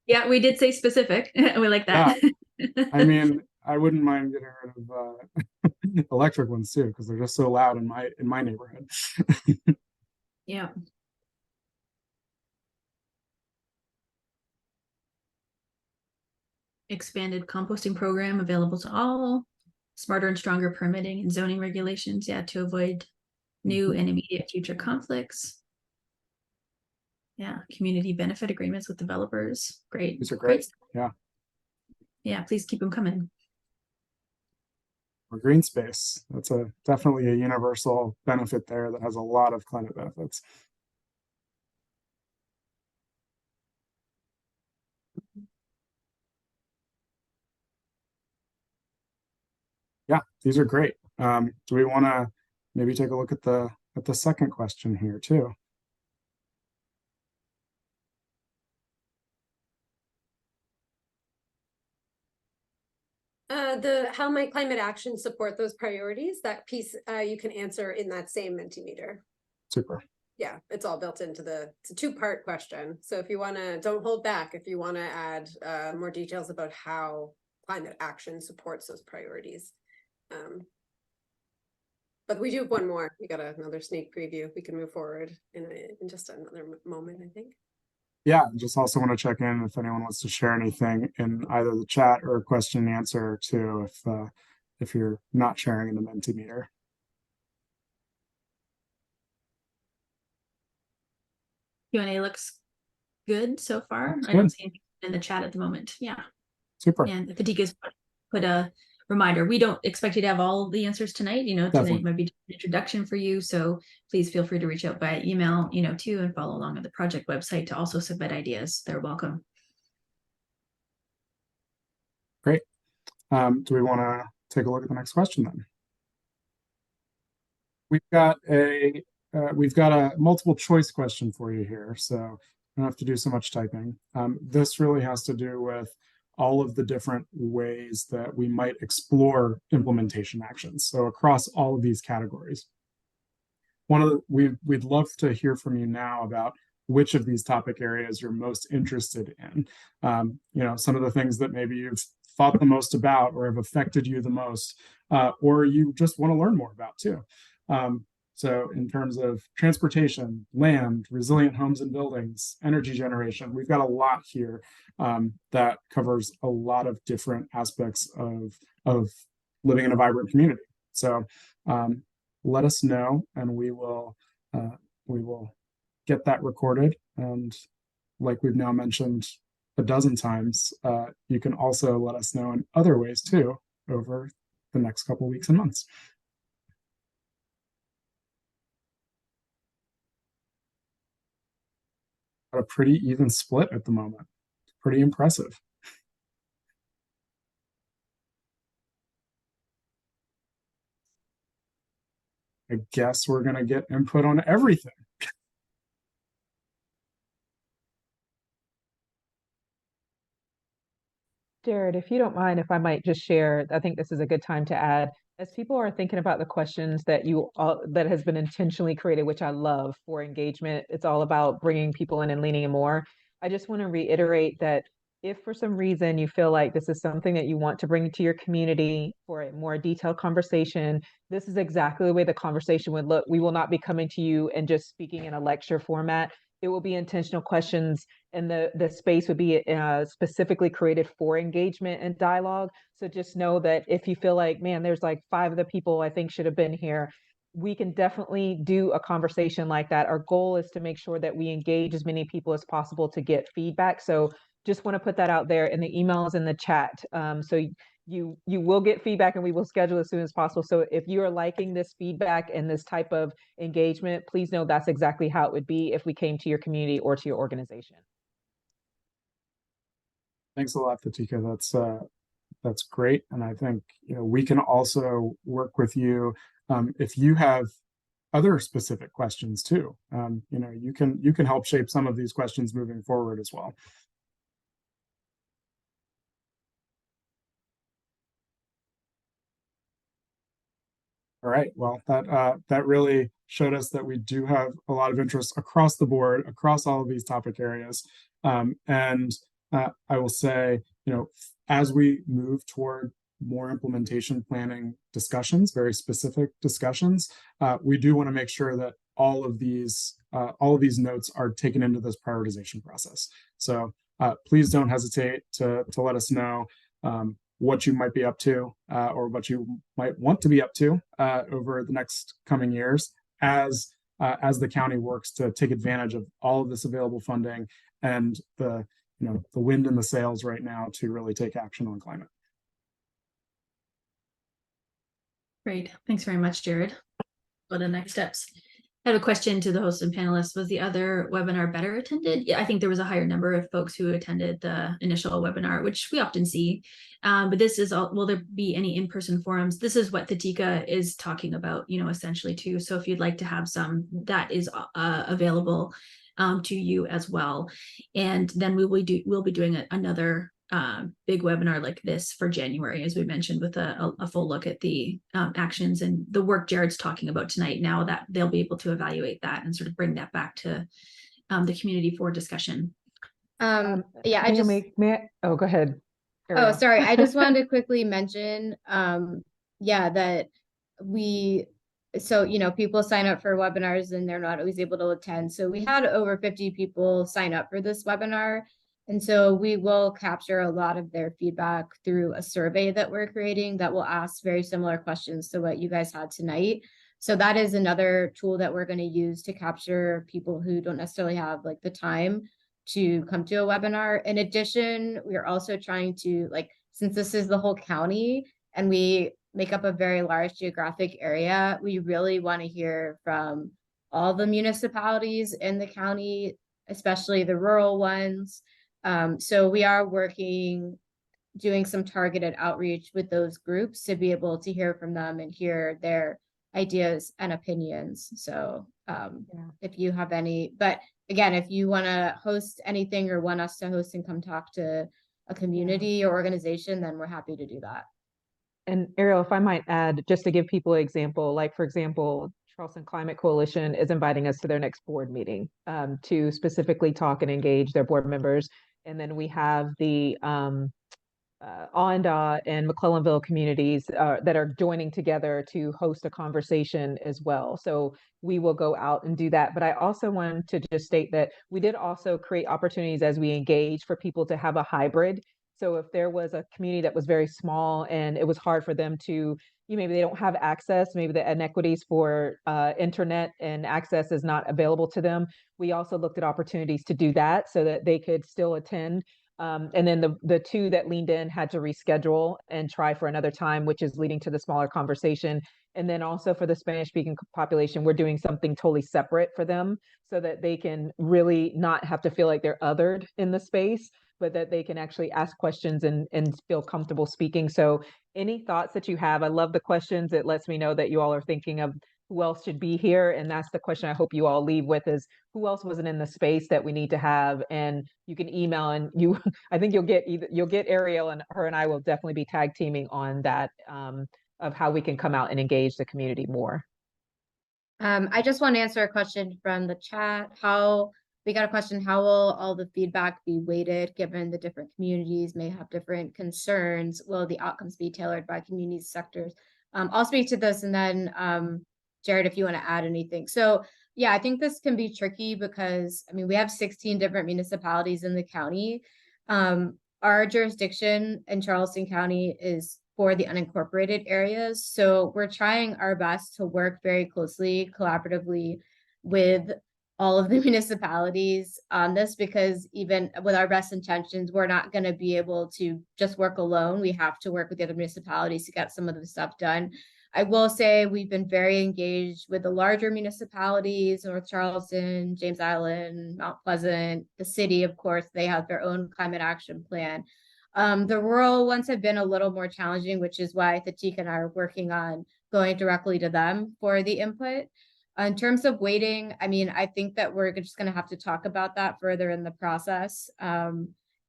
Yeah, we did say specific. We like that. Yeah. I mean, I wouldn't mind getting rid of electric ones too, because they're just so loud in my neighborhood. Yeah. Expanded composting program available to all. Smarter and stronger permitting and zoning regulations, to avoid new and immediate future conflicts. Yeah, community benefit agreements with developers. Great. These are great. Yeah. Yeah, please keep them coming. Or green space. That's definitely a universal benefit there that has a lot of climate benefits. Yeah, these are great. Do we want to maybe take a look at the second question here too? How might climate action support those priorities? That piece you can answer in that same Mentimeter. Super. Yeah, it's all built into it's a two-part question. So if you want to, don't hold back. If you want to add more details about how climate action supports those priorities. But we do have one more. We got another sneak preview. We can move forward in just another moment, I think. Yeah, just also want to check in if anyone wants to share anything in either the chat or question and answer too, if you're not sharing in the Mentimeter. Q&A looks good so far. Looks I don't good. see anything in the chat at the moment. Yeah. Super. And Fatika's put a reminder. We don't expect you to have all the answers tonight. Definitely. Tonight might be an introduction for you. So please feel free to reach out by email, too, and follow along on the project website to also submit ideas. They're welcome. Great. Do we want to take a look at the next question then? We've got a multiple choice question for you here, so you don't have to do so much typing. This really has to do with all of the different ways that we might explore implementation actions. So across all of these categories. We'd love to hear from you now about which of these topic areas you're most interested in. Some of the things that maybe you've thought the most about or have affected you the most, or you just want to learn more about too. So in terms of transportation, land, resilient homes and buildings, energy generation, we've got a lot here that covers a lot of different aspects of living in a vibrant community. So let us know, and we will get that recorded. And like we've now mentioned a dozen times, you can also let us know in other ways too over the next couple of weeks and months. A pretty even split at the moment. Pretty impressive. I guess we're going to get input on everything. Jared, if you don't mind, if I might just share, I think this is a good time to add as people are thinking about the questions that that has been intentionally created, which I love for engagement, it's all about bringing people in and leaning in more. I just want to reiterate that if for some reason you feel like this is something that you want to bring to your community for a more detailed conversation, this is exactly the way the conversation would look. We will not be coming to you and just speaking in a lecture format. It will be intentional questions, and the space would be specifically created for engagement and dialogue. So just know that if you feel like, man, there's like 5 of the people I think should have been here, we can definitely do a conversation like that. Our goal is to make sure that we engage as many people as possible to get feedback. So just want to put that out there, and the emails in the chat. So you will get feedback, and we will schedule as soon as possible. So if you are liking this feedback and this type of engagement, please know that's exactly how it would be if we came to your community or to your organization. Thanks a lot, Fatika. That's great. And I think, we can also work with you if you have other specific questions too. You can help shape some of these questions moving forward as well. All right. Well, that really showed us that we do have a lot of interest across the board, across all of these topic areas. And I will say, as we move toward more implementation planning discussions, very specific discussions, we do want to make sure that all of these notes are taken into this prioritization process. So please don't hesitate to let us know what you might be up to or what you might want to be up to over the next coming years as the county works to take advantage of all of this available funding and the wind in the sails right now to really take action on climate. Great. Thanks very much, Jared. What are the next steps? I have a question to the hosts and panelists. Was the other webinar better attended? Yeah, I think there was a higher number of folks who attended the initial webinar, which we often see. But this is all, will there be any in-person forums? This is what Fatika is talking about, essentially too. So if you'd like to have some, that is available to you as well. And then we'll be doing another big webinar like this for January, as we mentioned, with a full look at the actions and the work Jared's talking about tonight. Now that they'll be able to evaluate that and sort of bring that back to the community for discussion. Yeah, oh, go ahead. Ariel. Oh, sorry. I just wanted to quickly mention, that people sign up for webinars and they're not always able to attend. So we had over 50 people sign up for this webinar. And so we will capture a lot of their feedback through a survey that we're creating that will ask very similar questions to what you guys had tonight. So that is another tool that we're going to use to capture people who don't necessarily have like the time to come to a webinar. In addition, we are also trying to, since this is the whole county and we make up a very large geographic area, we really want to hear from all the municipalities in the county, especially the rural ones. So we are doing some targeted outreach with those groups to be able to hear from them and hear their ideas and opinions. So if you have any, but again, if you want to host anything or want us to host and come talk to a community or organization, then we're happy to do that. And Ariel, if I might add, just to give people an example, like for example, Charleston Climate Coalition is inviting us to their next board meeting to specifically talk and engage their board members. And then we have the Awendaw and McClellanville communities that are joining together to host a conversation as well. So we will go out and do that. But I also wanted to just state that we did also create opportunities as we engage for people to have a hybrid. So if there was a community that was very small and it was hard for them to, maybe they don't have access, maybe the inequities for internet and access is not available to them. We also looked at opportunities to do that so that they could still attend. And then the 2 that leaned in had to reschedule and try for another time, which is leading to the smaller conversation. And then also for the Spanish speaking population, we're doing something totally separate for them so that they can really not have to feel like they're othered in the space, but that they can actually ask questions and feel comfortable speaking. So any thoughts that you have, I love the questions. It lets me know that you all are thinking of who else should be here. And that's the question I hope you all leave with is who else wasn't in the space that we need to have. And you can email and I think you'll get Ariel, and her and I will definitely be tag teaming on that of how we can come out and engage the community more. I just want to answer a question from the chat. We got a question, how will all the feedback be weighted given the different communities may have different concerns? Will the outcomes be tailored by community sectors? I'll speak to this and then Jared, if you want to add anything. So yeah, I think this can be tricky because I mean, we have 16 different municipalities in the county. Our jurisdiction in Charleston County is for the unincorporated areas. So we're trying our best to work very closely, collaboratively with all of the municipalities on this, because even with our best intentions, we're not going to be able to just work alone. We have to work with the other municipalities to get some of the stuff done. I will say we've been very engaged with the larger municipalities, North Charleston, James Island, Mount Pleasant, the city, of course, they have their own climate action plan. The rural ones have been a little more challenging, which is why Tatika and I are working on going directly to them for the input. In terms of weighting, I mean, I think that we're just going to have to talk about that further in the process.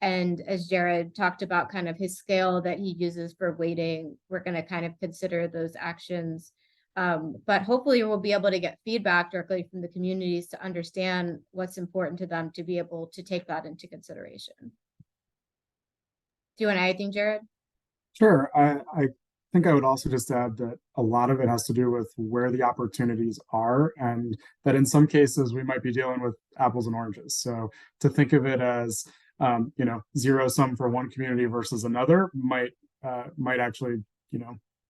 And as Jared talked about kind of his scale that he uses for weighting, we're going to kind of consider those actions. But hopefully we'll be able to get feedback directly from the communities to understand what's important to them to be able to take that into consideration. Do you want to add anything, Jared? Sure. I think I would also just add that a lot of it has to do with where the opportunities are, and that in some cases we might be dealing with apples and oranges. So to think of it as zero sum for one community versus another might actually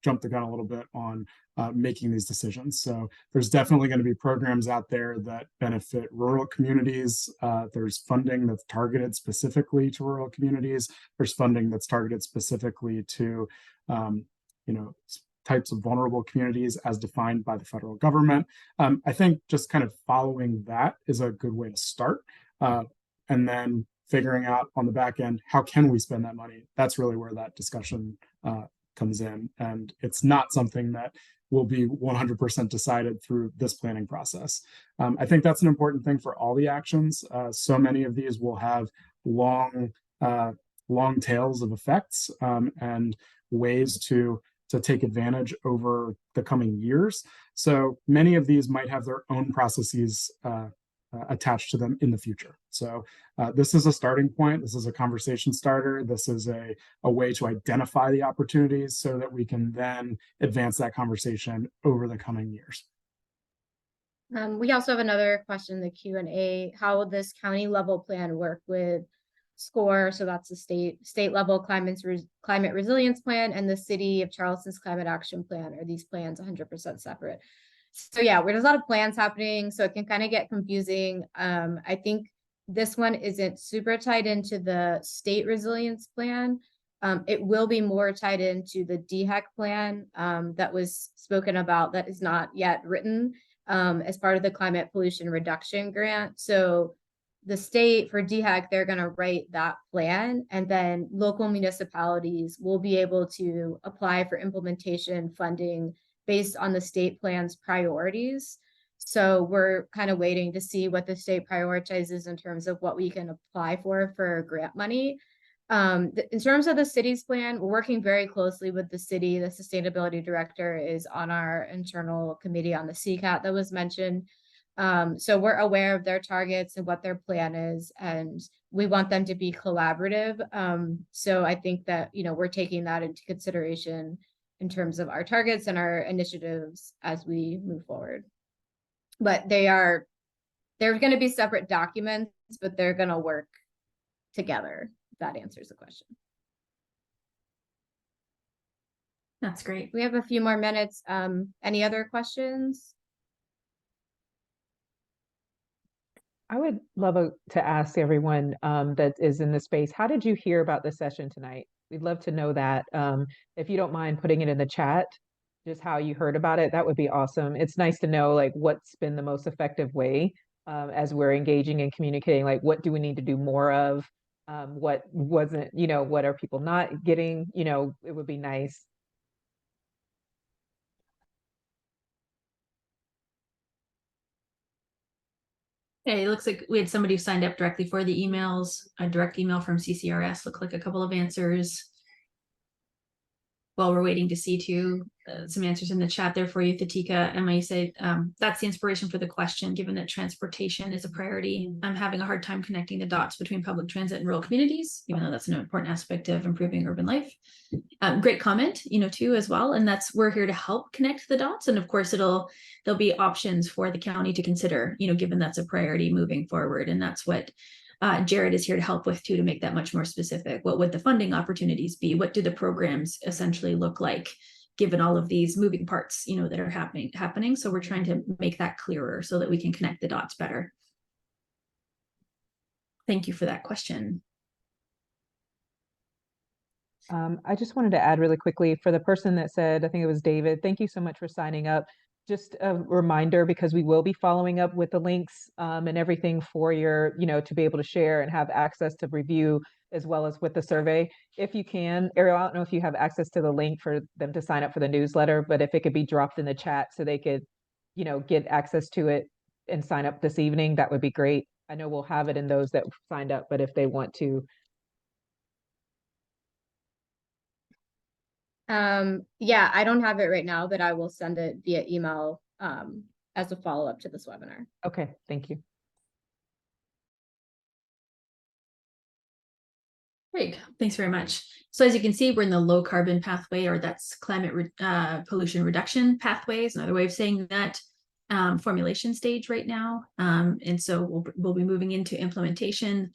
jump the gun a little bit on making these decisions. So there's definitely going to be programs out there that benefit rural communities. There's funding that's targeted specifically to rural communities. There's funding that's targeted specifically to types of vulnerable communities as defined by the federal government. I think just kind of following that is a good way to start. And then figuring out on the back end, how can we spend that money? That's really where that discussion comes in. And it's not something that will be 100% decided through this planning process. I think that's an important thing for all the actions. So many of these will have long tails of effects and ways to take advantage over the coming years. So many of these might have their own processes attached to them in the future. So this is a starting point. This is a conversation starter. This is a way to identify the opportunities so that we can then advance that conversation over the coming years. We also have another question in the Q&A. How will this county level plan work with SCORE? So that's the state level climate resilience plan, and the city of Charleston's climate action plan. Are these plans 100% separate? So yeah, there's a lot of plans happening, so it can kind of get confusing. I think this one isn't super tied into the state resilience plan. It will be more tied into the DHEC plan that was spoken about, that is not yet written as part of the climate pollution reduction grant. So the state for DHEC, they're going to write that plan, and then local municipalities will be able to apply for implementation funding based on the state plan's priorities. So we're kind of waiting to see what the state prioritizes in terms of what we can apply for grant money. In terms of the city's plan, we're working very closely with the city. The sustainability director is on our internal committee on the CCAT that was mentioned. So we're aware of their targets and what their plan is, and we want them to be collaborative. So I think that, we're taking that into consideration in terms of our targets and our initiatives as we move forward. But they're going to be separate documents, but they're going to work together, if that answers the question. That's great. We have a few more minutes. Any other questions? I would love to ask everyone that is in the space, how did you hear about the session tonight? We'd love to know that. If you don't mind putting it in the chat, just how you heard about it, that would be awesome. It's nice to know like what's been the most effective way as we're engaging and communicating, like what do we need to do more of? What wasn't, what are people not getting? It would be nice. Okay, it looks like we had somebody who signed up directly for the emails. A direct email from CCRS looked like a couple of answers. while we're waiting to see too, some answers in the chat there for you, Thatika. Emma, you say that's the inspiration for the question, given that transportation is a priority. I'm having a hard time connecting the dots between public transit and rural communities, even though that's an important aspect of improving urban life. Great comment, too, as well. And we're here to help connect the dots. And of course, there'll be options for the county to consider, given that's a priority moving forward. And that's what Jared is here to help with too, to make that much more specific. What would the funding opportunities be? What do the programs essentially look like, given all of these moving parts, that are happening? So we're trying to make that clearer so that we can connect the dots better. Thank you for that question. I just wanted to add really quickly for the person that said, I think it was David, thank you so much for signing up. Just a reminder, because we will be following up with the links and everything for your, to be able to share and have access to review, as well as with the survey. If you can, Ariel, I don't know if you have access to the link for them to sign up for the newsletter, but if it could be dropped in the chat so they could, get access to it and sign up this evening, that would be great. I know we'll have it in those that signed up, but if they want to. Yeah, I don't have it right now, but I will send it via email as a follow-up to this webinar. Okay, thank you. Great, thanks very much. So as you can see, we're in the low carbon pathway, or that's climate pollution reduction pathway is another way of saying that, formulation stage right now. And so we'll be moving into implementation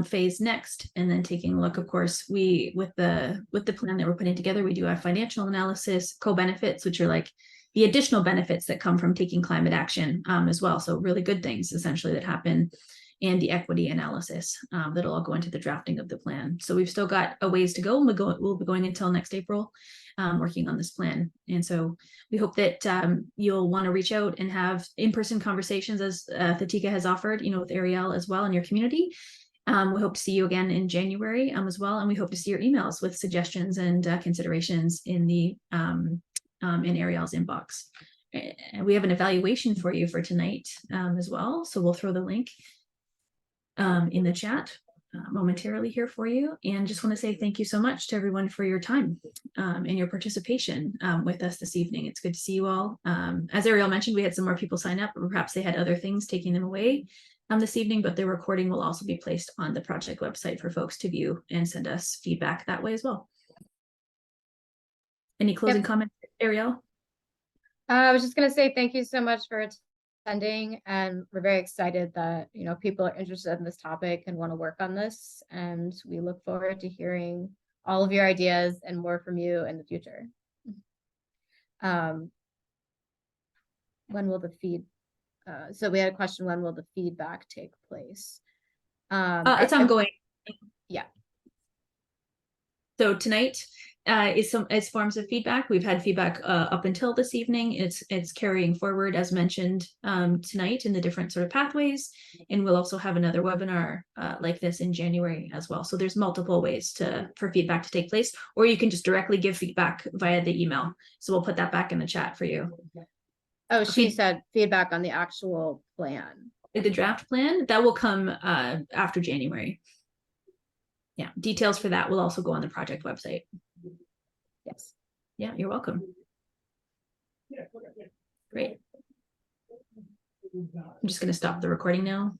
phase next, and then taking a look. Of course, with the plan that we're putting together, we do have financial analysis, co-benefits, which are like the additional benefits that come from taking climate action as well. So really good things essentially that happen, and the equity analysis that'll all go into the drafting of the plan. So we've still got a ways to go, and we'll be going until next April working on this plan. And so we hope that you'll want to reach out and have in-person conversations, as Thatika has offered, with Ariel as well in your community. We hope to see you again in January as well, and we hope to see your emails with suggestions and considerations in the in Ariel's inbox. And we have an evaluation for you for tonight as well, so we'll throw the link in the chat momentarily here for you. And just want to say thank you so much to everyone for your time and your participation with us this evening. It's good to see you all. As Ariel mentioned, we had some more people sign up, or perhaps they had other things taking them away this evening, but the recording will also be placed on the project website for folks to view and send us feedback that way as well. Any closing comments, Ariel? I was just going to say thank you so much for attending, and we're very excited that people are interested in this topic and want to work on this, and we look forward to hearing all of your ideas and more from you in the future. When will the so we had a question, when will the feedback take place? It's ongoing. Yeah. So tonight is forms of feedback. We've had feedback up until this evening. It's carrying forward as mentioned tonight in the different sort of pathways, and we'll also have another webinar like this in January as well. So there's multiple ways for feedback to take place, or you can just directly give feedback via the email. So we'll put that back in the chat for you. Oh, she said feedback on the actual plan. The draft plan that will come after January. Yeah, details for that will also go on the project website. Yes. Yeah, you're welcome. Great. I'm just going to stop the recording now.